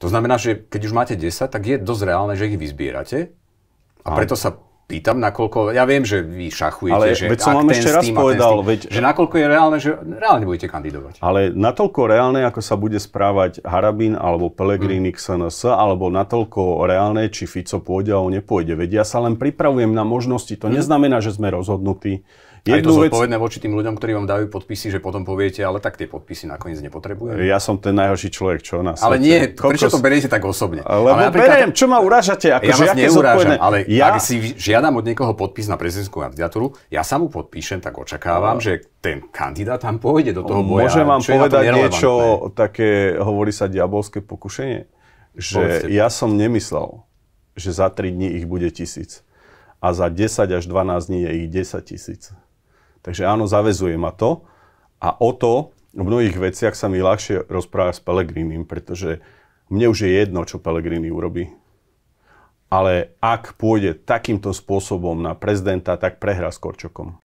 To znamená, že keď už máte 10, tak je dosť reálne, že ich vyzbierate. A preto sa pýtam, nakoľko, ja viem, že vy šachujete, ale že veď som vám ešte raz povedal, že nakoľko je reálne, že reálne budete kandidovať. Ale natoľko reálne, ako sa bude správať Harabin alebo Pellegrini k SNS, alebo natoľko reálne, či Fico pôjde alebo nepôjde. Veď ja sa len pripravujem na možnosti. To neznamená, že sme rozhodnutí. A je to zodpovedné voči tým ľuďom, ktorí vám dajú podpisy, že potom poviete, ale tak tie podpisy nakoniec nepotrebujem. Ja som ten najhorší človek, čo na svete. Ale nie, prečo to beriete tak osobne? Lebo beriem, čo ma urážate? Ja vás neurážam, ale ak si žiadam od niekoho podpis na prezidentskú kandidatúru, ja sa mu podpíšem, tak očakávam, že ten kandidát tam pôjde do toho boja. Môžem vám povedať niečo také, hovorí sa diabolské pokušenie? Že ja som nemyslel, že za 3 dní ich bude 1000. A za 10 až 12 dní je ich 10 000. Takže áno, zaväzuje ma to a o to v mnohých veciach sa mi ľahšie rozpráva s Pellegrinim, pretože mne už je jedno, čo Pellegrini urobí. Ale ak pôjde takýmto spôsobom na prezidenta, tak prehrá s Korčokom.